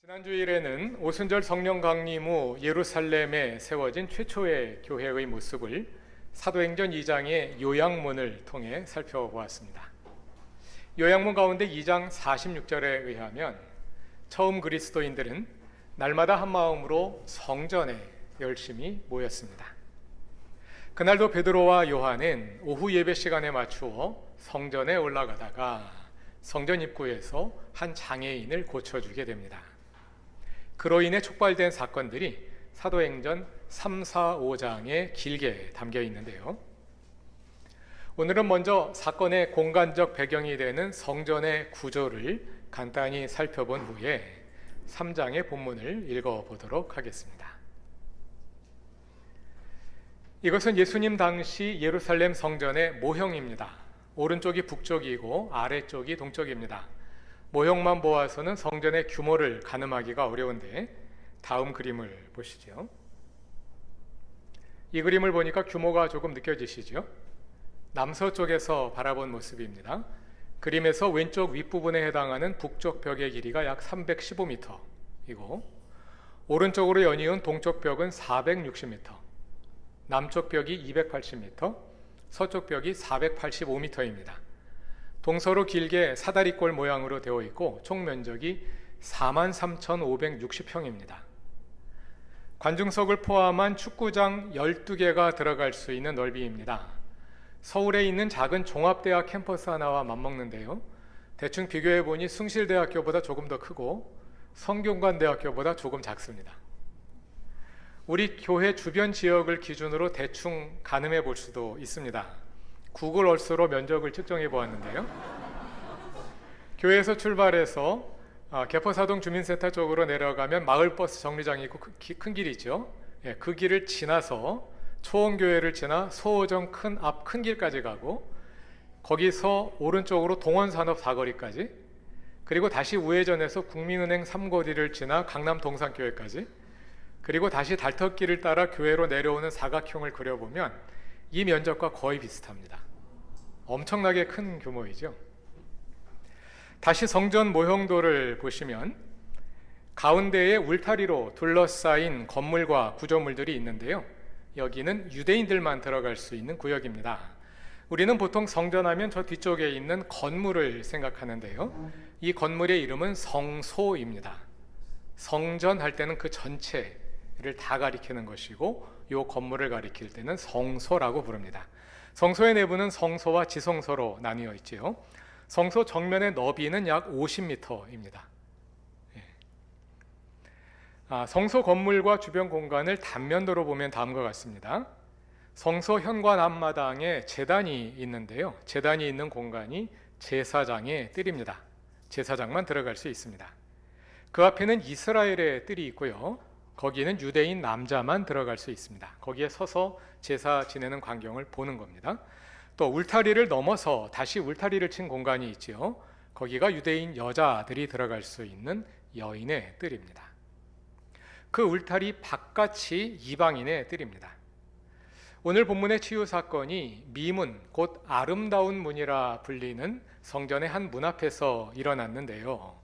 지난 주일에는 오순절 성령 강림 후 예루살렘에 세워진 최초의 교회의 모습을 사도행전 2장의 요약문을 통해 살펴보았습니다. 요약문 가운데 2장 46절에 의하면 처음 그리스도인들은 날마다 한 마음으로 성전에 열심히 모였습니다. 그날도 베드로와 요한은 오후 예배 시간에 맞추어 성전에 올라가다가 성전 입구에서 한 장애인을 고쳐주게 됩니다. 그로 인해 촉발된 사건들이 사도행전 3, 4, 5장에 길게 담겨 있는데요. 오늘은 먼저 사건의 공간적 배경이 되는 성전의 구조를 간단히 살펴본 후에 3장의 본문을 읽어보도록 하겠습니다. 이것은 예수님 당시 예루살렘 성전의 모형입니다. 오른쪽이 북쪽이고 아래쪽이 동쪽입니다. 모형만 보아서는 성전의 규모를 가늠하기가 어려운데 다음 그림을 보시죠. 이 그림을 보니까 규모가 조금 느껴지시죠? 남서쪽에서 바라본 모습입니다. 그림에서 왼쪽 윗부분에 해당하는 북쪽 벽의 길이가 약 315m이고 오른쪽으로 연이은 동쪽 벽은 460m, 남쪽 벽이 280m, 서쪽 벽이 485m입니다. 동서로 길게 사다리꼴 모양으로 되어 있고 총 면적이 43,560평입니다. 관중석을 포함한 축구장 12개가 들어갈 수 있는 넓이입니다. 서울에 있는 작은 종합대학 캠퍼스 하나와 맞먹는데요. 대충 비교해보니 숭실대학교보다 조금 더 크고 성균관대학교보다 조금 작습니다. 우리 교회 주변 지역을 기준으로 대충 가늠해 볼 수도 있습니다. 구글 얼스로 면적을 측정해 보았는데요. 교회에서 출발해서 개포사동 주민센터 쪽으로 내려가면 마을버스 정류장이 있고 큰 길이 있죠. 그 길을 지나서 초원교회를 지나 소호정 큰 길까지 가고 거기서 오른쪽으로 동원산업 사거리까지 그리고 다시 우회전해서 국민은행 3거리를 지나 강남 동산교회까지 그리고 다시 달터길을 따라 교회로 내려오는 사각형을 그려보면 이 면적과 거의 비슷합니다. 엄청나게 큰 규모이죠. 다시 성전 모형도를 보시면 가운데에 울타리로 둘러싸인 건물과 구조물들이 있는데요. 여기는 유대인들만 들어갈 수 있는 구역입니다. 우리는 보통 성전하면 저 뒤쪽에 있는 건물을 생각하는데요. 이 건물의 이름은 성소입니다. 성전 할 때는 그 전체를 다 가리키는 것이고 이 건물을 가리킬 때는 성소라고 부릅니다. 성소의 내부는 성소와 지성소로 나뉘어 있지요. 성소 정면의 너비는 약 50m입니다. 성소 건물과 주변 공간을 단면도로 보면 다음과 같습니다. 성소 현관 앞마당에 제단이 있는데요. 제단이 있는 공간이 제사장의 뜰입니다. 제사장만 들어갈 수 있습니다. 그 앞에는 이스라엘의 뜰이 있고요. 거기는 유대인 남자만 들어갈 수 있습니다. 거기에 서서 제사 지내는 광경을 보는 겁니다. 또 울타리를 넘어서 다시 울타리를 친 공간이 있지요. 거기가 유대인 여자들이 들어갈 수 있는 여인의 뜰입니다. 그 울타리 바깥이 이방인의 뜰입니다. 오늘 본문의 치유 사건이 미문, 곧 아름다운 문이라 불리는 성전의 한 문 앞에서 일어났는데요.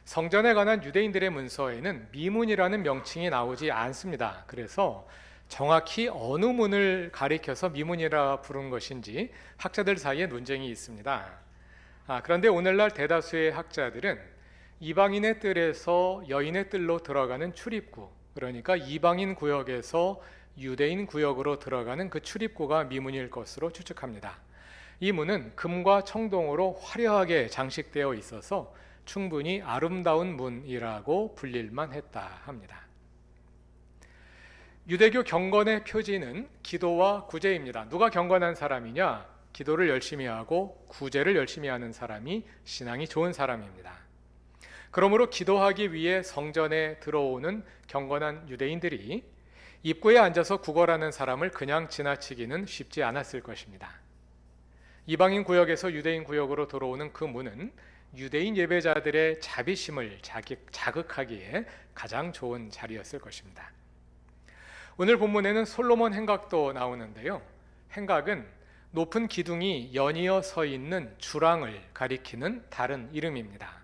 성전에 관한 유대인들의 문서에는 미문이라는 명칭이 나오지 않습니다. 그래서 정확히 어느 문을 가리켜서 미문이라 부른 것인지 학자들 사이에 논쟁이 있습니다. 그런데 오늘날 대다수의 학자들은 이방인의 뜰에서 여인의 뜰로 들어가는 출입구, 그러니까 이방인 구역에서 유대인 구역으로 들어가는 그 출입구가 미문일 것으로 추측합니다. 이 문은 금과 청동으로 화려하게 장식되어 있어서 충분히 아름다운 문이라고 불릴만 했다 합니다. 유대교 경건의 표지는 기도와 구제입니다. 누가 경건한 사람이냐? 기도를 열심히 하고 구제를 열심히 하는 사람이 신앙이 좋은 사람입니다. 그러므로 기도하기 위해 성전에 들어오는 경건한 유대인들이 입구에 앉아서 구걸하는 사람을 그냥 지나치기는 쉽지 않았을 것입니다. 이방인 구역에서 유대인 구역으로 들어오는 그 문은 유대인 예배자들의 자비심을 자극하기에 가장 좋은 자리였을 것입니다. 오늘 본문에는 솔로몬 행각도 나오는데요. 행각은 높은 기둥이 연이어 서 있는 주랑을 가리키는 다른 이름입니다.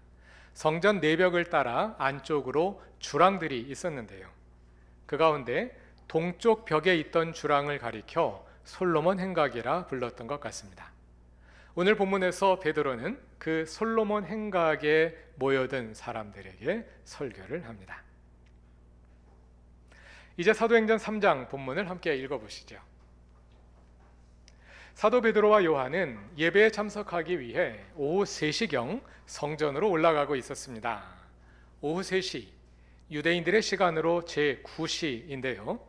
성전 내벽을 따라 안쪽으로 주랑들이 있었는데요. 그 가운데 동쪽 벽에 있던 주랑을 가리켜 솔로몬 행각이라 불렀던 것 같습니다. 오늘 본문에서 베드로는 그 솔로몬 행각에 모여든 사람들에게 설교를 합니다. 이제 사도행전 3장 본문을 함께 읽어보시죠. 사도 베드로와 요한은 예배에 참석하기 위해 오후 3시경 성전으로 올라가고 있었습니다. 오후 3시, 유대인들의 시간으로 제9시인데요.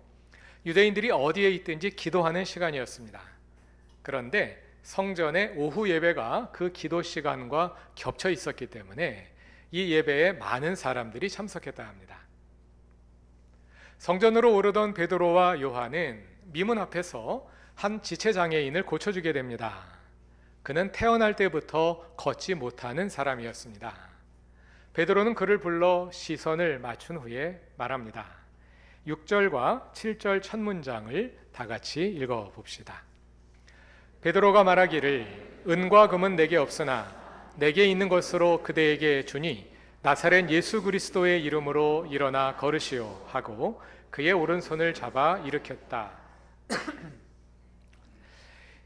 유대인들이 어디에 있든지 기도하는 시간이었습니다. 그런데 성전의 오후 예배가 그 기도 시간과 겹쳐 있었기 때문에 이 예배에 많은 사람들이 참석했다 합니다. 성전으로 오르던 베드로와 요한은 미문 앞에서 한 지체장애인을 고쳐주게 됩니다. 그는 태어날 때부터 걷지 못하는 사람이었습니다. 베드로는 그를 불러 시선을 맞춘 후에 말합니다. 6절과 7절 첫 문장을 다 같이 읽어봅시다. 베드로가 말하기를 은과 금은 내게 없으나 내게 있는 것으로 그대에게 주니 나사렛 예수 그리스도의 이름으로 일어나 걸으시오 하고 그의 오른손을 잡아 일으켰다.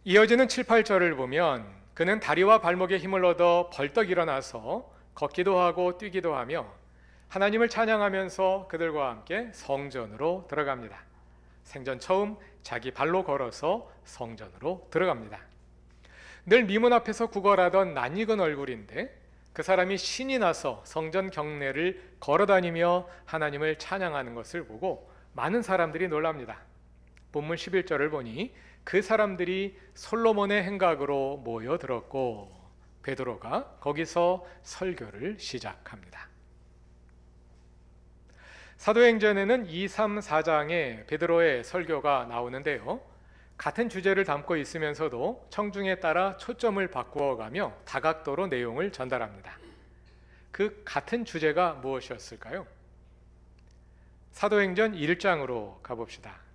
이어지는 7, 8절을 보면 그는 다리와 발목에 힘을 얻어 벌떡 일어나서 걷기도 하고 뛰기도 하며 하나님을 찬양하면서 그들과 함께 성전으로 들어갑니다. 생전 처음 자기 발로 걸어서 성전으로 들어갑니다. 늘 미문 앞에서 구걸하던 낯익은 얼굴인데 그 사람이 신이 나서 성전 경내를 걸어다니며 하나님을 찬양하는 것을 보고 많은 사람들이 놀랍니다. 본문 11절을 보니 그 사람들이 솔로몬의 행각으로 모여들었고 베드로가 거기서 설교를 시작합니다. 사도행전에는 2, 3, 4장에 베드로의 설교가 나오는데요. 같은 주제를 담고 있으면서도 청중에 따라 초점을 바꾸어가며 다각도로 내용을 전달합니다. 그 같은 주제가 무엇이었을까요? 사도행전 1장으로 가봅시다.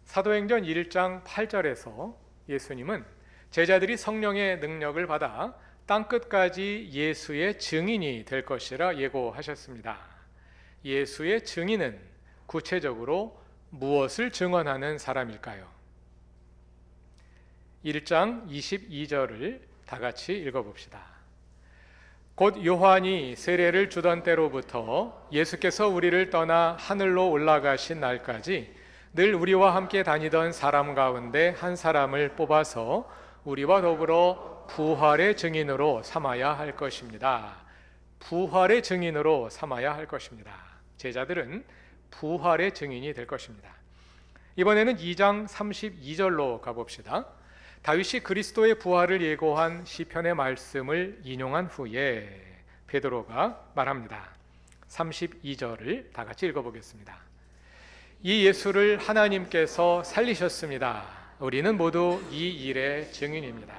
사도행전 1장 8절에서 예수님은 제자들이 성령의 능력을 받아 땅끝까지 예수의 증인이 될 것이라 예고하셨습니다. 예수의 증인은 구체적으로 무엇을 증언하는 사람일까요? 1장 22절을 다 같이 읽어봅시다. 곧 요한이 세례를 주던 때로부터 예수께서 우리를 떠나 하늘로 올라가신 날까지 늘 우리와 함께 다니던 사람 가운데 한 사람을 뽑아서 우리와 더불어 부활의 증인으로 삼아야 할 것입니다. 부활의 증인으로 삼아야 할 것입니다. 제자들은 부활의 증인이 될 것입니다. 이번에는 2장 32절로 가봅시다. 다윗이 그리스도의 부활을 예고한 시편의 말씀을 인용한 후에 베드로가 말합니다. 32절을 다 같이 읽어보겠습니다. 이 예수를 하나님께서 살리셨습니다. 우리는 모두 이 일의 증인입니다.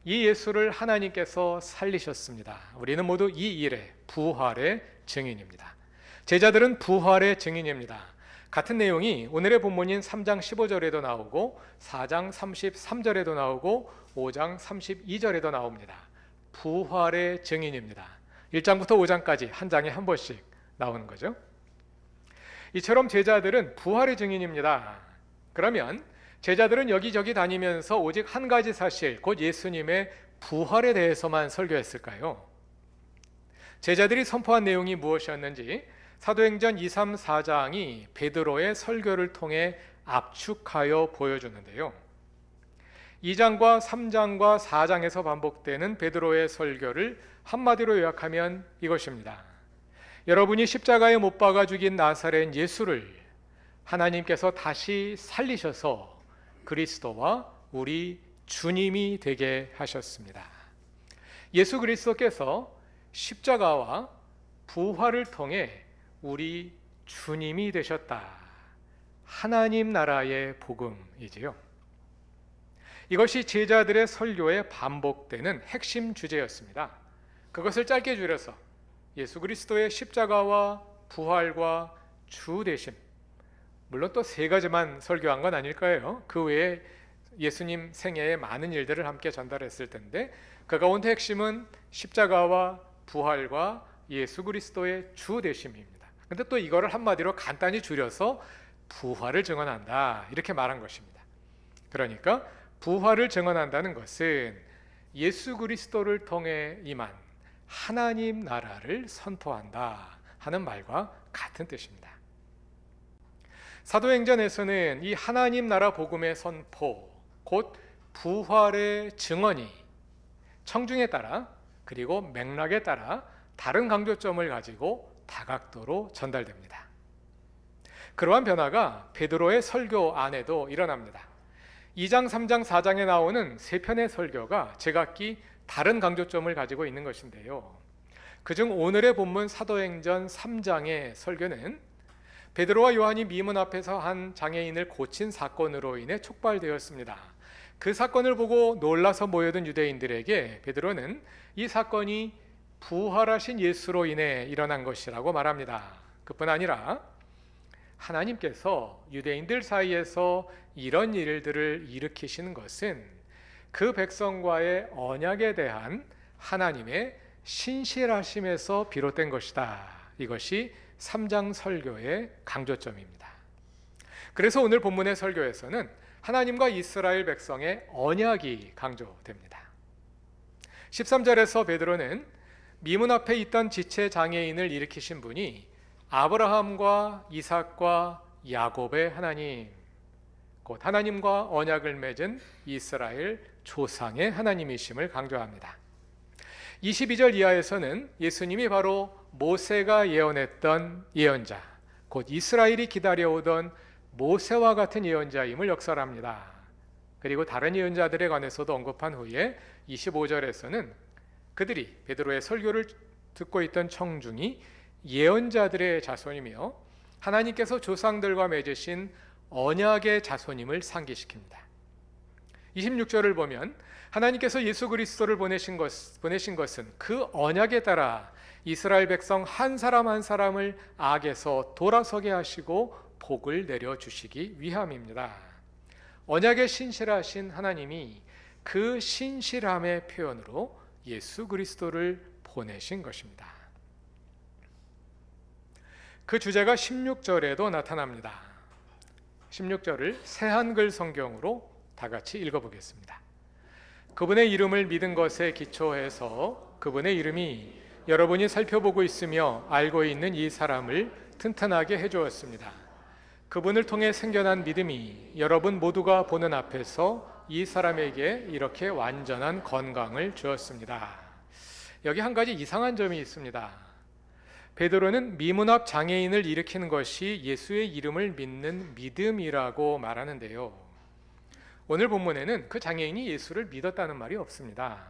이 예수를 하나님께서 살리셨습니다. 우리는 모두 이 일의 부활의 증인입니다. 제자들은 부활의 증인입니다. 같은 내용이 오늘의 본문인 3장 15절에도 나오고 4장 33절에도 나오고 5장 32절에도 나옵니다. 부활의 증인입니다. 1장부터 5장까지 한 장에 한 번씩 나오는 거죠. 이처럼 제자들은 부활의 증인입니다. 그러면 제자들은 여기저기 다니면서 오직 한 가지 사실, 곧 예수님의 부활에 대해서만 설교했을까요? 제자들이 선포한 내용이 무엇이었는지 사도행전 2, 3, 4장이 베드로의 설교를 통해 압축하여 보여주는데요. 2장과 3장과 4장에서 반복되는 베드로의 설교를 한마디로 요약하면 이것입니다. 여러분이 십자가에 못 박아 죽인 나사렛 예수를 하나님께서 다시 살리셔서 그리스도와 우리 주님이 되게 하셨습니다. 예수 그리스도께서 십자가와 부활을 통해 우리 주님이 되셨다. 하나님 나라의 복음이지요. 이것이 제자들의 설교에 반복되는 핵심 주제였습니다. 그것을 짧게 줄여서 예수 그리스도의 십자가와 부활과 주 되심, 물론 또 3가지만 설교한 건 아닐 거예요. 그 외에 예수님 생애의 많은 일들을 함께 전달했을 텐데 그 가운데 핵심은 십자가와 부활과 예수 그리스도의 주 되심입니다. 근데 또 이거를 한마디로 간단히 줄여서 부활을 증언한다 이렇게 말한 것입니다. 그러니까 부활을 증언한다는 것은 예수 그리스도를 통해 임한 하나님 나라를 선포한다 하는 말과 같은 뜻입니다. 사도행전에서는 이 하나님 나라 복음의 선포, 곧 부활의 증언이 청중에 따라 그리고 맥락에 따라 다른 강조점을 가지고 다각도로 전달됩니다. 그러한 변화가 베드로의 설교 안에도 일어납니다. 2장, 3장, 4장에 나오는 세 편의 설교가 제각기 다른 강조점을 가지고 있는 것인데요. 그중 오늘의 본문 사도행전 3장의 설교는 베드로와 요한이 미문 앞에서 한 장애인을 고친 사건으로 인해 촉발되었습니다. 그 사건을 보고 놀라서 모여든 유대인들에게 베드로는 이 사건이 부활하신 예수로 인해 일어난 것이라고 말합니다. 그뿐 아니라 하나님께서 유대인들 사이에서 이런 일들을 일으키시는 것은 그 백성과의 언약에 대한 하나님의 신실하심에서 비롯된 것이다. 이것이 3장 설교의 강조점입니다. 그래서 오늘 본문의 설교에서는 하나님과 이스라엘 백성의 언약이 강조됩니다. 13절에서 베드로는 미문 앞에 있던 지체 장애인을 일으키신 분이 아브라함과 이삭과 야곱의 하나님, 곧 하나님과 언약을 맺은 이스라엘 조상의 하나님이심을 강조합니다. 22절 이하에서는 예수님이 바로 모세가 예언했던 예언자, 곧 이스라엘이 기다려오던 모세와 같은 예언자임을 역설합니다. 그리고 다른 예언자들에 관해서도 언급한 후에 25절에서는 그들이 베드로의 설교를 듣고 있던 청중이 예언자들의 자손이며 하나님께서 조상들과 맺으신 언약의 자손임을 상기시킵니다. 26절을 보면 하나님께서 예수 그리스도를 보내신 것은 그 언약에 따라 이스라엘 백성 한 사람 한 사람을 악에서 돌아서게 하시고 복을 내려주시기 위함입니다. 언약에 신실하신 하나님이 그 신실함의 표현으로 예수 그리스도를 보내신 것입니다. 그 주제가 16절에도 나타납니다. 16절을 새한글 성경으로 다 같이 읽어보겠습니다. 그분의 이름을 믿은 것에 기초해서 그분의 이름이 여러분이 살펴보고 있으며 알고 있는 이 사람을 튼튼하게 해주었습니다. 그분을 통해 생겨난 믿음이 여러분 모두가 보는 앞에서 이 사람에게 이렇게 완전한 건강을 주었습니다. 여기 한 가지 이상한 점이 있습니다. 베드로는 미문 앞 장애인을 일으키는 것이 예수의 이름을 믿는 믿음이라고 말하는데요. 오늘 본문에는 그 장애인이 예수를 믿었다는 말이 없습니다.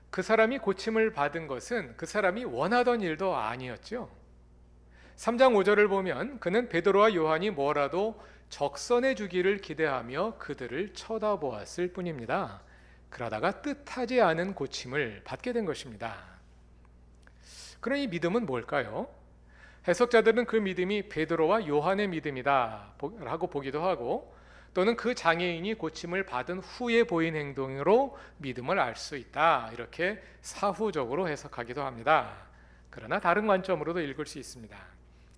그 사람이 고침을 받은 것은 그 사람이 원하던 일도 아니었죠. 3장 5절을 보면 그는 베드로와 요한이 뭐라도 적선해 주기를 기대하며 그들을 쳐다보았을 뿐입니다. 그러다가 뜻하지 않은 고침을 받게 된 것입니다. 그럼 이 믿음은 뭘까요? 해석자들은 그 믿음이 베드로와 요한의 믿음이다 라고 보기도 하고, 또는 그 장애인이 고침을 받은 후에 보인 행동으로 믿음을 알 수 있다, 이렇게 사후적으로 해석하기도 합니다. 그러나 다른 관점으로도 읽을 수 있습니다.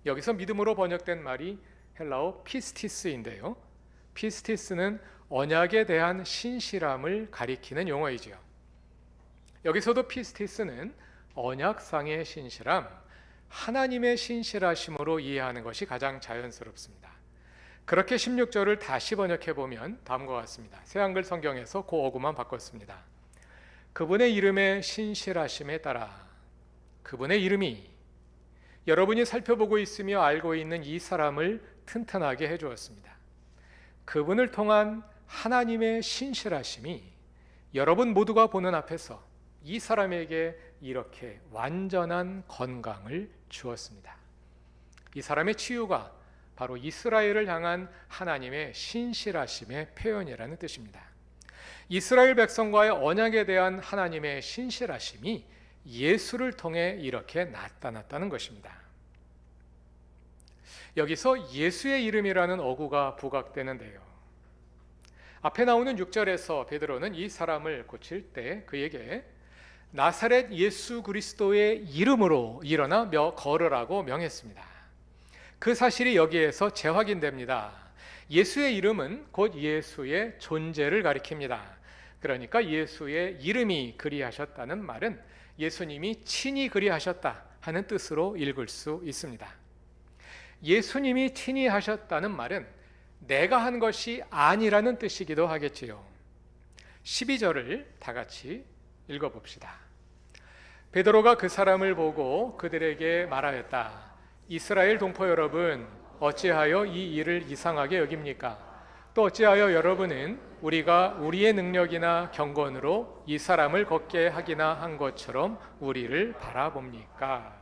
여기서 믿음으로 번역된 말이 헬라어 피스티스인데요, 피스티스는 언약에 대한 신실함을 가리키는 용어이지요. 여기서도 피스티스는 언약상의 신실함, 하나님의 신실하심으로 이해하는 것이 가장 자연스럽습니다. 그렇게 16절을 다시 번역해 보면 다음과 같습니다. 새한글 성경에서 그 어구만 바꿨습니다. 그분의 이름의 신실하심에 따라 그분의 이름이 여러분이 살펴보고 있으며 알고 있는 이 사람을 튼튼하게 해주었습니다. 그분을 통한 하나님의 신실하심이 여러분 모두가 보는 앞에서 이 사람에게 이렇게 완전한 건강을 주었습니다. 이 사람의 치유가 바로 이스라엘을 향한 하나님의 신실하심의 표현이라는 뜻입니다. 이스라엘 백성과의 언약에 대한 하나님의 신실하심이 예수를 통해 이렇게 나타났다는 것입니다. 여기서 예수의 이름이라는 어구가 부각되는데요, 앞에 나오는 6절에서 베드로는 이 사람을 고칠 때 그에게 나사렛 예수 그리스도의 이름으로 일어나 걸으라고 명했습니다. 그 사실이 여기에서 재확인됩니다. 예수의 이름은 곧 예수의 존재를 가리킵니다. 그러니까 예수의 이름이 그리하셨다는 말은 예수님이 친히 그리하셨다 하는 뜻으로 읽을 수 있습니다. 예수님이 친히 하셨다는 말은 내가 한 것이 아니라는 뜻이기도 하겠지요. 12절을 다 같이 읽어봅시다. 베드로가 그 사람을 보고 그들에게 말하였다. 이스라엘 동포 여러분, 어찌하여 이 일을 이상하게 여깁니까? 또 어찌하여 여러분은 우리가 우리의 능력이나 경건으로 이 사람을 걷게 하기나 한 것처럼 우리를 바라봅니까?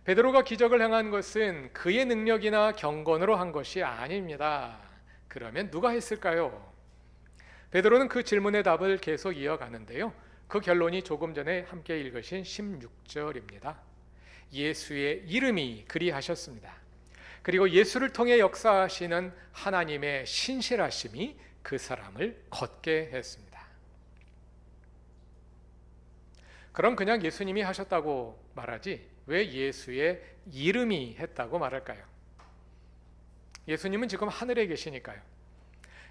베드로가 기적을 행한 것은 그의 능력이나 경건으로 한 것이 아닙니다. 그러면 누가 했을까요? 베드로는 그 질문의 답을 계속 이어가는데요. 그 결론이 조금 전에 함께 읽으신 16절입니다. 예수의 이름이 그리하셨습니다. 그리고 예수를 통해 역사하시는 하나님의 신실하심이 그 사람을 걷게 했습니다. 그럼 그냥 예수님이 하셨다고 말하지 왜 예수의 이름이 했다고 말할까요? 예수님은 지금 하늘에 계시니까요.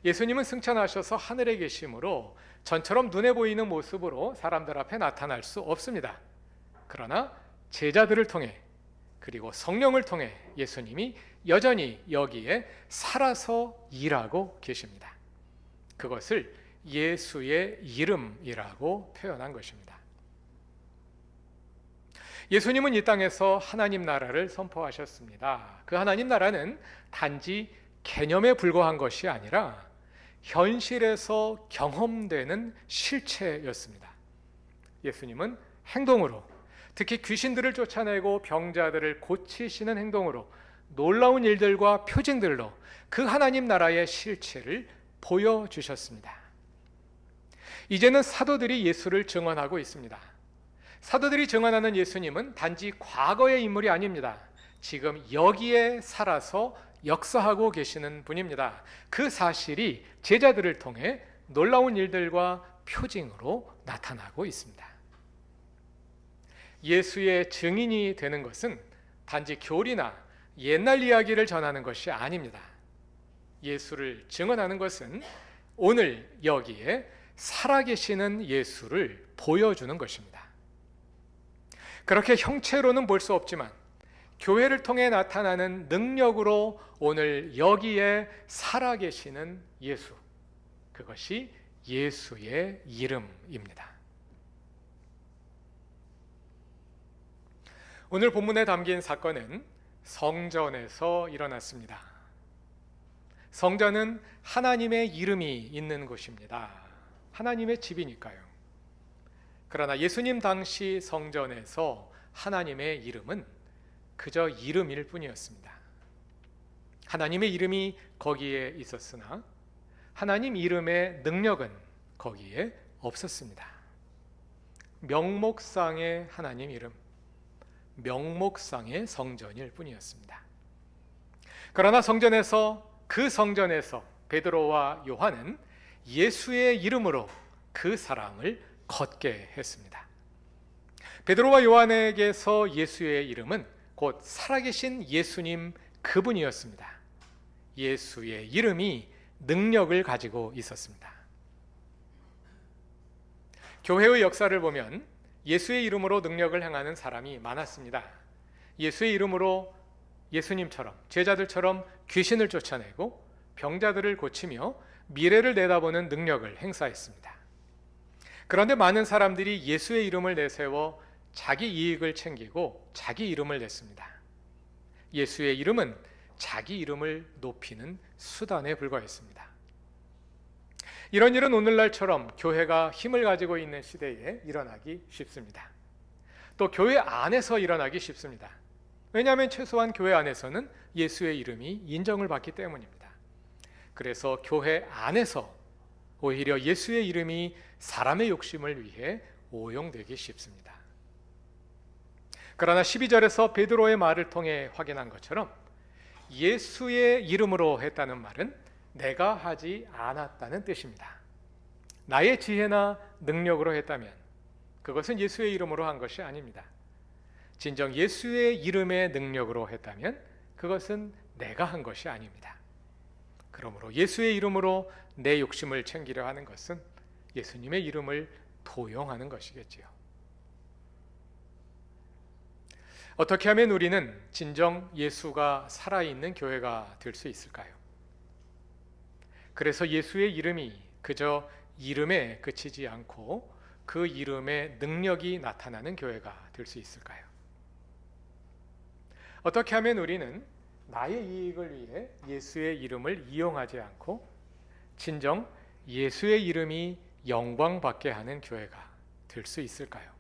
예수님은 승천하셔서 하늘에 계심으로 전처럼 눈에 보이는 모습으로 사람들 앞에 나타날 수 없습니다. 그러나 제자들을 통해 그리고 성령을 통해 예수님이 여전히 여기에 살아서 일하고 계십니다. 그것을 예수의 이름이라고 표현한 것입니다. 예수님은 이 땅에서 하나님 나라를 선포하셨습니다. 그 하나님 나라는 단지 개념에 불과한 것이 아니라 현실에서 경험되는 실체였습니다. 예수님은 행동으로, 특히 귀신들을 쫓아내고 병자들을 고치시는 행동으로, 놀라운 일들과 표징들로 그 하나님 나라의 실체를 보여주셨습니다. 이제는 사도들이 예수를 증언하고 있습니다. 사도들이 증언하는 예수님은 단지 과거의 인물이 아닙니다. 지금 여기에 살아서 역사하고 계시는 분입니다. 그 사실이 제자들을 통해 놀라운 일들과 표징으로 나타나고 있습니다. 예수의 증인이 되는 것은 단지 교리나 옛날 이야기를 전하는 것이 아닙니다. 예수를 증언하는 것은 오늘 여기에 살아계시는 예수를 보여주는 것입니다. 그렇게 형체로는 볼 수 없지만 교회를 통해 나타나는 능력으로 오늘 여기에 살아계시는 예수, 그것이 예수의 이름입니다. 오늘 본문에 담긴 사건은 성전에서 일어났습니다. 성전은 하나님의 이름이 있는 곳입니다. 하나님의 집이니까요. 그러나 예수님 당시 성전에서 하나님의 이름은 그저 이름일 뿐이었습니다. 하나님의 이름이 거기에 있었으나 하나님 이름의 능력은 거기에 없었습니다. 명목상의 하나님 이름, 명목상의 성전일 뿐이었습니다. 그러나 그 성전에서 베드로와 요한은 예수의 이름으로 그 사람을 걷게 했습니다. 베드로와 요한에게서 예수의 이름은 곧 살아계신 예수님 그분이었습니다. 예수의 이름이 능력을 가지고 있었습니다. 교회의 역사를 보면 예수의 이름으로 능력을 행하는 사람이 많았습니다. 예수의 이름으로 예수님처럼 제자들처럼 귀신을 쫓아내고 병자들을 고치며 미래를 내다보는 능력을 행사했습니다. 그런데 많은 사람들이 예수의 이름을 내세워 자기 이익을 챙기고 자기 이름을 냈습니다. 예수의 이름은 자기 이름을 높이는 수단에 불과했습니다. 이런 일은 오늘날처럼 교회가 힘을 가지고 있는 시대에 일어나기 쉽습니다. 또 교회 안에서 일어나기 쉽습니다. 왜냐하면 최소한 교회 안에서는 예수의 이름이 인정을 받기 때문입니다. 그래서 교회 안에서 오히려 예수의 이름이 사람의 욕심을 위해 오용되기 쉽습니다. 그러나 12절에서 베드로의 말을 통해 확인한 것처럼 예수의 이름으로 했다는 말은 내가 하지 않았다는 뜻입니다. 나의 지혜나 능력으로 했다면 그것은 예수의 이름으로 한 것이 아닙니다. 진정 예수의 이름의 능력으로 했다면 그것은 내가 한 것이 아닙니다. 그러므로 예수의 이름으로 내 욕심을 챙기려 하는 것은 예수님의 이름을 도용하는 것이겠지요. 어떻게 하면 우리는 진정 예수가 살아있는 교회가 될 수 있을까요? 그래서 예수의 이름이 그저 이름에 그치지 않고 그 이름의 능력이 나타나는 교회가 될 수 있을까요? 어떻게 하면 우리는 나의 이익을 위해 예수의 이름을 이용하지 않고 진정 예수의 이름이 영광받게 하는 교회가 될 수 있을까요?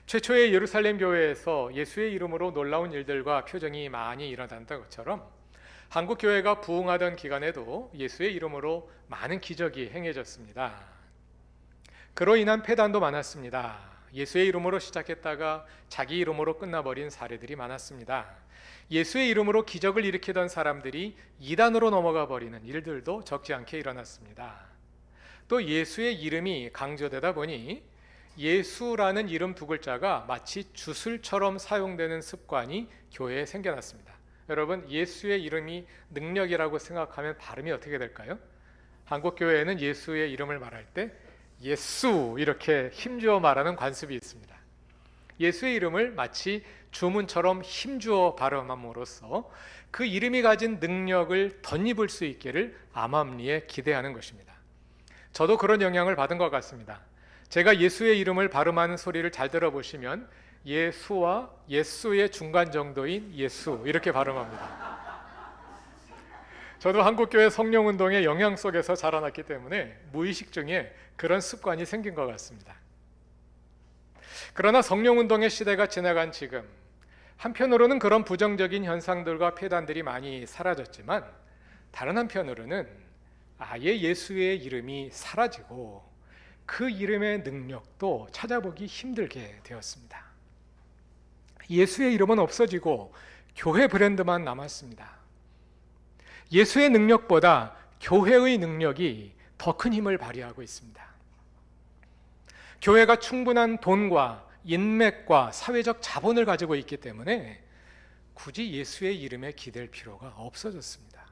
최초의 예루살렘 교회에서 예수의 이름으로 놀라운 일들과 표적이 많이 일어났던 것처럼 한국 교회가 부흥하던 기간에도 예수의 이름으로 많은 기적이 행해졌습니다. 그로 인한 폐단도 많았습니다. 예수의 이름으로 시작했다가 자기 이름으로 끝나버린 사례들이 많았습니다. 예수의 이름으로 기적을 일으키던 사람들이 이단으로 넘어가 버리는 일들도 적지 않게 일어났습니다. 또 예수의 이름이 강조되다 보니 예수라는 이름 두 글자가 마치 주술처럼 사용되는 습관이 교회에 생겨났습니다. 여러분, 예수의 이름이 능력이라고 생각하면 발음이 어떻게 될까요? 한국 교회에는 예수의 이름을 말할 때 예수 이렇게 힘주어 말하는 관습이 있습니다. 예수의 이름을 마치 주문처럼 힘주어 발음함으로써 그 이름이 가진 능력을 덧입을 수 있기를 암암리에 기대하는 것입니다. 저도 그런 영향을 받은 것 같습니다. 제가 예수의 이름을 발음하는 소리를 잘 들어보시면 예수와 예수의 중간 정도인 예수 이렇게 발음합니다. 저도 한국교회 성령운동의 영향 속에서 자라났기 때문에 무의식 중에 그런 습관이 생긴 것 같습니다. 그러나 성령운동의 시대가 지나간 지금 한편으로는 그런 부정적인 현상들과 폐단들이 많이 사라졌지만 다른 한편으로는 아예 예수의 이름이 사라지고 그 이름의 능력도 찾아보기 힘들게 되었습니다. 예수의 이름은 없어지고 교회 브랜드만 남았습니다. 예수의 능력보다 교회의 능력이 더 큰 힘을 발휘하고 있습니다. 교회가 충분한 돈과 인맥과 사회적 자본을 가지고 있기 때문에 굳이 예수의 이름에 기댈 필요가 없어졌습니다.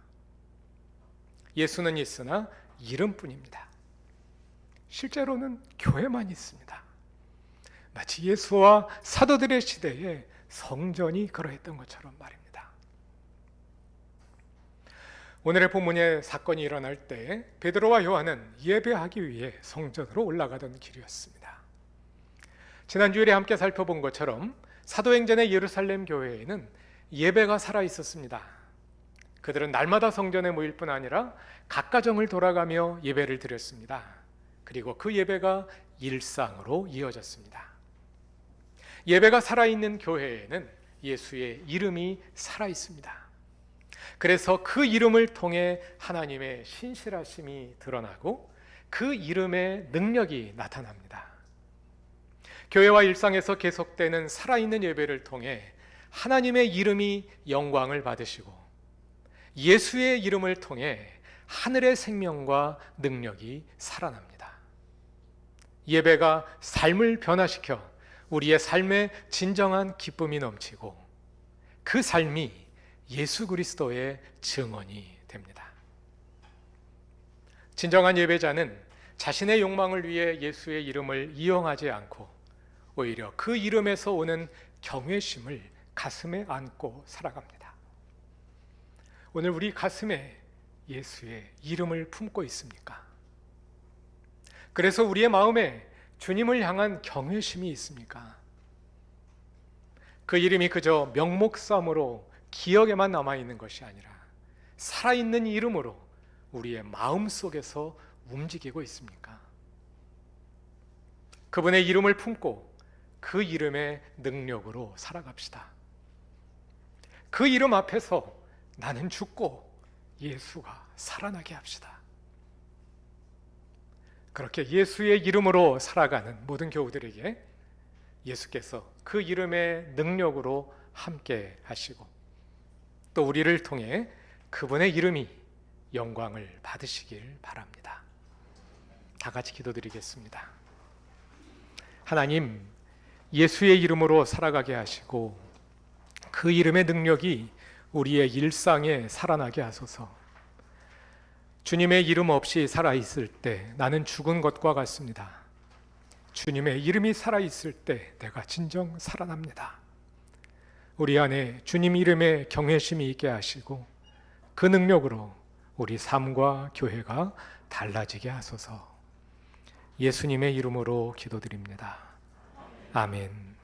예수는 있으나 이름뿐입니다. 실제로는 교회만 있습니다. 마치 예수와 사도들의 시대에 성전이 그러했던 것처럼 말입니다. 오늘의 본문의 사건이 일어날 때 베드로와 요한은 예배하기 위해 성전으로 올라가던 길이었습니다. 지난 주일에 함께 살펴본 것처럼 사도행전의 예루살렘 교회에는 예배가 살아 있었습니다. 그들은 날마다 성전에 모일 뿐 아니라 각 가정을 돌아가며 예배를 드렸습니다. 그리고 그 예배가 일상으로 이어졌습니다. 예배가 살아있는 교회에는 예수의 이름이 살아있습니다. 그래서 그 이름을 통해 하나님의 신실하심이 드러나고 그 이름의 능력이 나타납니다. 교회와 일상에서 계속되는 살아있는 예배를 통해 하나님의 이름이 영광을 받으시고 예수의 이름을 통해 하늘의 생명과 능력이 살아납니다. 예배가 삶을 변화시켜 우리의 삶에 진정한 기쁨이 넘치고 그 삶이 예수 그리스도의 증언이 됩니다. 진정한 예배자는 자신의 욕망을 위해 예수의 이름을 이용하지 않고 오히려 그 이름에서 오는 경외심을 가슴에 안고 살아갑니다. 오늘 우리 가슴에 예수의 이름을 품고 있습니까? 그래서 우리의 마음에 주님을 향한 경외심이 있습니까? 그 이름이 그저 명목삼으로 기억에만 남아있는 것이 아니라 살아있는 이름으로 우리의 마음 속에서 움직이고 있습니까? 그분의 이름을 품고 그 이름의 능력으로 살아갑시다. 그 이름 앞에서 나는 죽고 예수가 살아나게 합시다. 그렇게 예수의 이름으로 살아가는 모든 교우들에게 예수께서 그 이름의 능력으로 함께 하시고 또 우리를 통해 그분의 이름이 영광을 받으시길 바랍니다. 다 같이 기도드리겠습니다. 하나님, 예수의 이름으로 살아가게 하시고 그 이름의 능력이 우리의 일상에 살아나게 하소서. 주님의 이름 없이 살아있을 때 나는 죽은 것과 같습니다. 주님의 이름이 살아있을 때 내가 진정 살아납니다. 우리 안에 주님 이름의 경외심이 있게 하시고 그 능력으로 우리 삶과 교회가 달라지게 하소서. 예수님의 이름으로 기도드립니다. 아멘.